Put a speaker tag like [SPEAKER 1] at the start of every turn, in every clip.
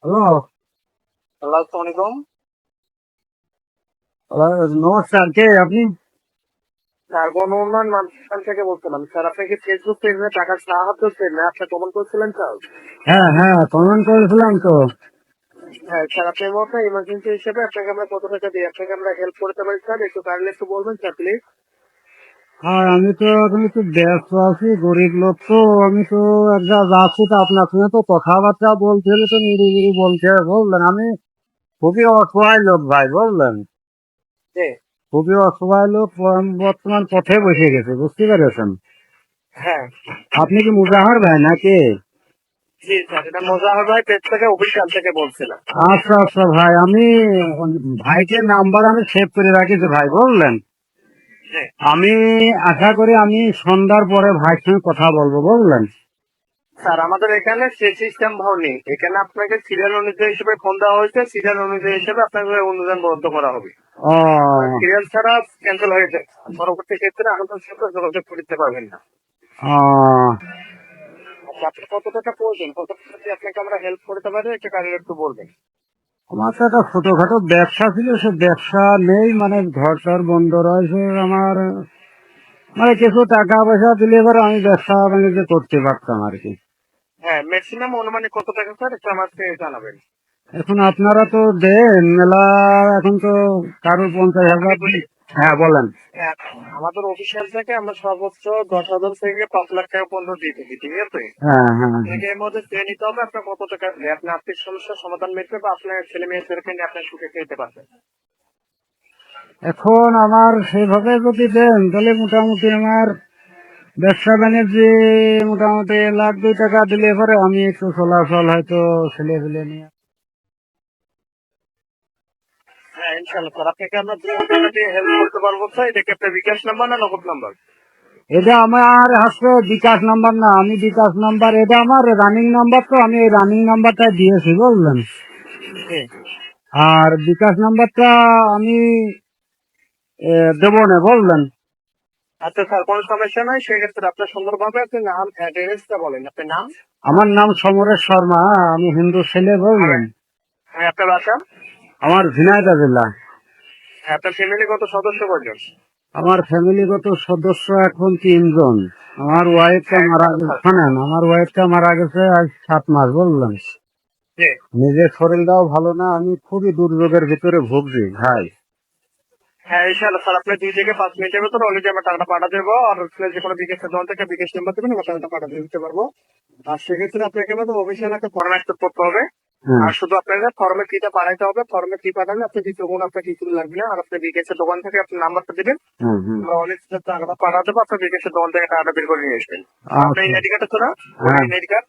[SPEAKER 1] Hello.
[SPEAKER 2] আসসালামু আলাইকুম।
[SPEAKER 1] নমস্কার, কে আপনি?
[SPEAKER 2] স্যার গণ উন্নয়ন মানচিত্র থেকে বলছিলাম। স্যার আপনি কি ফেসবুক পেজে টাকার সাহায্য পেলেন? আপনি কমেন্ট করছিলেন স্যার?
[SPEAKER 1] হ্যাঁ হ্যাঁ, কমেন্ট করেছিলাম তো।
[SPEAKER 2] হ্যাঁ স্যার, আপনি মতো ইমার্জেন্সি হিসেবে আপনাকে আমরা কত টাকা দিই, আপনাকে আমরা হেল্প করতে পারি স্যার? একটু কাইন্ডলি একটু বলবেন স্যার প্লিজ।
[SPEAKER 1] আর আমি তো এখন একটু ব্যস্ত আছি, গরিব লোক তো। আমি তো এক জায়গায় যাচ্ছি, তো আপনার সঙ্গে তো কথাবার্তা বলতে হলে তো নিরিবিরি বলতে হবে, বুঝলেন। আমি খুবই অসহায় লোক ভাই, বুঝলেন।
[SPEAKER 2] জি।
[SPEAKER 1] খুবই অসহায় লোক, বর্তমান পথে বসে গেছে, বুঝতে পেরেছেন।
[SPEAKER 2] হ্যাঁ।
[SPEAKER 1] আপনি কি মুজাহার ভাই নাকি?
[SPEAKER 2] জি স্যার, এটা মোজাহার ভাই পেজ থেকে অফিসিয়াল থেকে বলছিলাম।
[SPEAKER 1] আচ্ছা আচ্ছা ভাই, আমি ভাইকে নাম্বার আমি সেভ করে রাখিছি ভাই, বুঝলেন।
[SPEAKER 2] জি।
[SPEAKER 1] আমি আশা করি আমি সন্ধ্যার পরে ভাইয়ের সঙ্গে কথা বলবো, বুঝলেন।
[SPEAKER 2] স্যার আমাদের এখানে সে সিস্টেম ভাও নেই, এখানে আপনাকে সিরিয়াল অনুযায়ী হিসেবে ফোন দেওয়া হয়েছে, সিরিয়াল অনুযায়ী হিসেবে আপনাকে অনুদান বরাদ্দ করা হবে।
[SPEAKER 1] ও
[SPEAKER 2] সিরিয়াল ছাড়া ক্যান্সেল হয়ে যায়, পরবর্তী ক্ষেত্রে আমাদের সাথে যোগাযোগ করতে পারবেন না।
[SPEAKER 1] ও,
[SPEAKER 2] আচ্ছা, আপনার কত টাকা প্রয়োজন, কত টাকা দিয়ে আপনাকে আমরা হেল্প করতে পারি, একটা কারিগর একটু বলবেন।
[SPEAKER 1] আমার তো একটা ছোটখাটো ব্যবসা ছিল, সে ব্যবসা নেই, মানে ঘর টর বন্ধ রয়েছে আমার। মানে কিছু টাকা পয়সা দিলে এবার আমি ব্যবসা বাণিজ্য করতে পারতাম আর কি।
[SPEAKER 2] হ্যাঁ, ম্যাক্সিমাম অনুমানিক কত টাকা স্যার, একটু আমাকে জানাবেন।
[SPEAKER 1] এখন আপনারা তো দেন মেলা, এখন তো কারোর 50,000
[SPEAKER 2] আমি বলি,
[SPEAKER 1] হ্যাঁ বলেন।
[SPEAKER 2] হ্যাঁ, আমাদের অফিসিয়াল থেকে আমরা সর্বোচ্চ 10,000 থেকে 5 লাখ টাকা পর্যন্ত দিয়ে থাকি, ঠিক আছে?
[SPEAKER 1] হ্যাঁ হ্যাঁ হ্যাঁ।
[SPEAKER 2] আপনাকে এর মধ্যে চেয়ে নিতে হবে আপনার কত টাকা দিয়ে আপনার আর্থিক সমস্যার সমাধান মিটবে বা আপনার ছেলে মেয়েদেরকে নিয়ে আপনার সুখে খেতে পারবেন।
[SPEAKER 1] এখন আমার সেভাবে যদি দেন তাহলে মোটামুটি আমার ব্যবসা বাণিজ্যে মোটামুটি 1,00,000-2 টাকা দিলে পরে আমি একটু চলাচল হয়তো ছেলে ফেলে নিয়ে।
[SPEAKER 2] হ্যাঁ ইনশাল্লাহ স্যার, আপনাকে আমরা 2 টাকা দিয়ে হেল্প করতে পারবো স্যার। এটা কি আপনার বিকাশ নাম্বার না নগদ নাম্বার?
[SPEAKER 1] এটা আমার হাতে বিকাশ নাম্বার না, আমি বিকাশ নাম্বার, এটা আমার রানিং নাম্বার, তো আমি এই রানিং নাম্বারটা দিয়েছি, বুঝলেন।
[SPEAKER 2] জি।
[SPEAKER 1] আর বিকাশ নাম্বারটা আমি দেবো না, বুঝলেন।
[SPEAKER 2] আচ্ছা স্যার, কোনো সমস্যা নাই, সেক্ষেত্রে আপনার সুন্দরভাবে আপনি নাম অ্যাড্রেসটা বলেন, আপনার নাম
[SPEAKER 1] আমার নাম সমরেশ শর্মা, আমি হিন্দু ছেলে,
[SPEAKER 2] আর
[SPEAKER 1] বুঝলেন।
[SPEAKER 2] আপনার বাসা,
[SPEAKER 1] আমার ঝিনাইদহ জেলা।
[SPEAKER 2] আপনার ফ্যামিলিগত সদস্য কয়জন?
[SPEAKER 1] আমার ফ্যামিলিগত সদস্য এখন 3 জন। আমার ওয়াইফটা
[SPEAKER 2] হ্যাঁ
[SPEAKER 1] মারা
[SPEAKER 2] স্যার।
[SPEAKER 1] গেছে, শোনেন, আমার ওয়াইফটা মারা গেছে আজ 7 মাস, বুঝলেন।
[SPEAKER 2] জি।
[SPEAKER 1] নিজের শরীরটাও ভালো না, আমি খুবই দুর্যোগের ভিতরে ভুগছি ভাই।
[SPEAKER 2] হ্যাঁ ইনশাআল্লাহ স্যার, আপনি 2 থেকে 5 মিনিটের ভিতরে অলরেডি আমরা টাকাটা পাঠা দেবো, আর হচ্ছে যে কোনো বিকাশের দল থেকে বিকাশ নাম্বার দেবেন, আমরা টাকাটা পাঠা দিতে পারবো। আর সেক্ষেত্রে আপনাকে আমাদের অফিসিয়াল একটা ফর্ম অ্যাকসেপ্ট করতে হবে।
[SPEAKER 1] হ্যাঁ
[SPEAKER 2] আর শুধু আপনাকে ফর্মে ফিটা পাঠাইতে হবে, ফর্মে ফি পাঠালে আপনি দ্বিতীয় কোনো আপনার কিছু লাগবে না। আর আপনি বিকাশের দোকান থেকে আপনার নাম্বারটা দিবেন,
[SPEAKER 1] হ্যাঁ হ্যাঁ।
[SPEAKER 2] আমরা অনেক টাকাটা পাঠা দেবো, আপনার বিকাশের দোকান থেকে টাকাটা বের করে নিয়ে আসবেন। আপনার
[SPEAKER 1] আচ্ছা।
[SPEAKER 2] আইডি কার্ড আছে না? ভোটার
[SPEAKER 1] হ্যাঁ
[SPEAKER 2] আইডি কার্ড?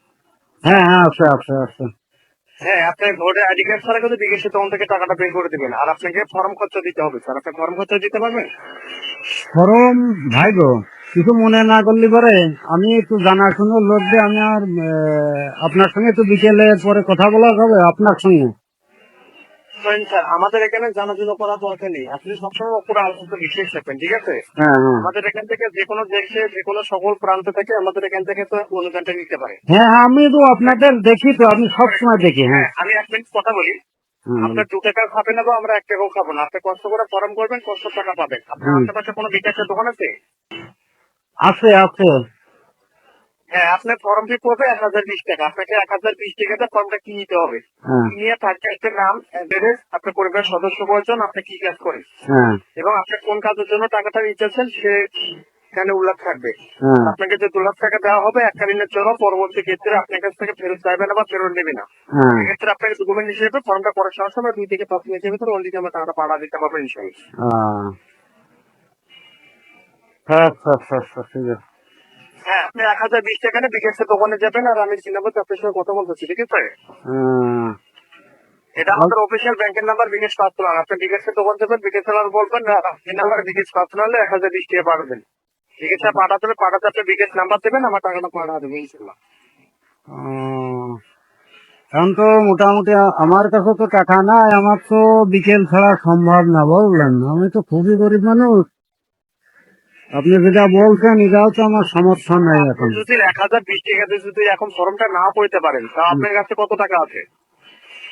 [SPEAKER 1] হ্যাঁ হ্যাঁ, আছে আছে আছে।
[SPEAKER 2] হ্যাঁ, আপনার ভোটার আইডি কার্ড ছাড়া কিন্তু বিকাশের দোকান থেকে টাকাটা বের করে দিবেন। আর আপনাকে ফর্ম খরচা দিতে হবে স্যার, আপনি ফর্ম খরচা দিতে পারবেন?
[SPEAKER 1] সরম ভাই গো, কিছু মনে না করলে পরে আমি একটু জানাশুনো লোক দিয়ে আমি আর আপনার সঙ্গে একটু বিকেলে পরে কথা বলা যাবে আপনার সঙ্গে?
[SPEAKER 2] শোনেন স্যার, আমাদের এখানে জানাজুলো করার দরকার নেই, আপনি সবসময় উপরে আলোচনা বিশ্বাস রাখবেন, ঠিক আছে?
[SPEAKER 1] হ্যাঁ হ্যাঁ
[SPEAKER 2] আমাদের এখান থেকে যে কোনো দেশে যে কোনো সকল প্রান্ত থেকে আমাদের এখান থেকে তো অনুদানটা নিতে পারে।
[SPEAKER 1] হ্যাঁ, আমি তো আপনাদের দেখি, তো আমি সব সময় দেখি। হ্যাঁ
[SPEAKER 2] হ্যাঁ, আমি 1 মিনিট কথা বলি।
[SPEAKER 1] হুম
[SPEAKER 2] আপনার 2 টাকা খাবেন না, বা আমরা 1 টাকাও খাবো না, আপনি কষ্ট করে ফর্ম করবেন, কষ্ট টাকা পাবেন। আপনার
[SPEAKER 1] হুম।
[SPEAKER 2] আশেপাশে কোনো বিকাশের দোকান আছে?
[SPEAKER 1] আছে আছে।
[SPEAKER 2] হ্যাঁ, আপনার ফর্ম ফি পড়বে 1,020 টাকা, আপনাকে 1,020 টাকাতে ফর্মটা কি নিতে হবে,
[SPEAKER 1] হ্যাঁ
[SPEAKER 2] নিয়ে তার একটা নাম, অ্যাড্রেস, আপনার পরিবারের সদস্য কয়জন, আপনি কি কাজ করেন
[SPEAKER 1] হ্যাঁ
[SPEAKER 2] এবং আপনি কোন কাজের জন্য টাকাটা নিতেছেন সেখানে উল্লেখ থাকবে।
[SPEAKER 1] হ্যাঁ
[SPEAKER 2] আপনাকে যে 2 লাখ টাকা দেওয়া হবে এককালীনের জন্য, পরবর্তী ক্ষেত্রে আপনার কাছ থেকে ফেরত চাইবে না বা ফেরত নেবে না।
[SPEAKER 1] হ্যাঁ।
[SPEAKER 2] সেক্ষেত্রে আপনাকে ডকুমেন্ট হিসেবে ফর্মটা করার সময় সময় 2 থেকে 5 মিনিটের ভিতরে অলরেডি আমরা টাকাটা পাঠা দিতে পারবো ইনশাল্লাহ।
[SPEAKER 1] আহ, আচ্ছা আচ্ছা আচ্ছা, ঠিক আছে।
[SPEAKER 2] হ্যাঁ, আপনি 1,020 টাকা নিয়ে বিকাশের দোকানে যাবেন, আর আমি সিনেমাতে আপনার সঙ্গে কথা বলতেছি, ঠিক আছে?
[SPEAKER 1] আহ,
[SPEAKER 2] এটা আমাদের অফিসিয়াল ব্যাংকের নাম্বার, বিকাশ পার্সোনাল। আপনি বিকাশের দোকান যাবেন, বিকাশ চালার বলবেন না এই নাম্বার বিকাশ পার্সোনাল 1,020 টাকা পাঠাবেন। বিকাশে পাঠাতে হবে, পাঠাতে আপনি বিকাশ নাম্বার দেবেন, আমার টাকাটা পাঠা দেবেন ইনশাল্লাহ।
[SPEAKER 1] আহ, এখন তো মোটামুটি আমার কাছে তো টাকা নাই, আমার তো বিকেল ছাড়া সম্ভব না, বুঝলেন। আমি তো খুবই গরিব মানুষ। আপনি যেটা বলছেন এটাও তো আমার সমর্থন নাই
[SPEAKER 2] আপনি
[SPEAKER 1] এখন।
[SPEAKER 2] যদি 1,020 টাকাতে যদি এখন ফর্মটা না পড়তে পারেন, তা
[SPEAKER 1] হুম।
[SPEAKER 2] আপনার কাছে কত টাকা আছে?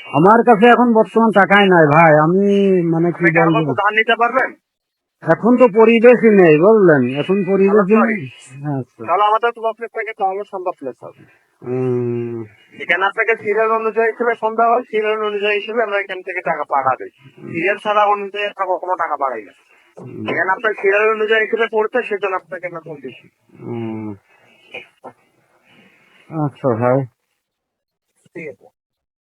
[SPEAKER 1] আমার কাছে এখন বর্তমান টাকাই নাই ভাই, আমি মানে কি
[SPEAKER 2] আপনি টাকা
[SPEAKER 1] বলবো,
[SPEAKER 2] মতো ধার নিতে পারবেন?
[SPEAKER 1] এখন তো পরিবেশই নেই বুঝলেন, এখন পরিবেশই
[SPEAKER 2] তাহলে
[SPEAKER 1] নেই। আচ্ছা।
[SPEAKER 2] তাহলে আমাদের তো আপনাকে তাহলে সম্ভব না স্যার।
[SPEAKER 1] উম,
[SPEAKER 2] এখানে আপনাকে সিরিয়াল অনুযায়ী হিসেবে ফোন দেওয়া হয়, সিরিয়াল অনুযায়ী হিসেবে আমরা এখান থেকে টাকা পাঠাবে। সিরিয়াল ছাড়া অনুযায়ী আমরা কখনো টাকা পাঠাই না। এখানে আপনার সিরিয়াল অনুযায়ী হিসেবে পড়ছে, সেজন্য আপনাকে আমরা ফোন দিচ্ছি।
[SPEAKER 1] উম, আচ্ছা ভাই।
[SPEAKER 2] ঠিক আছে।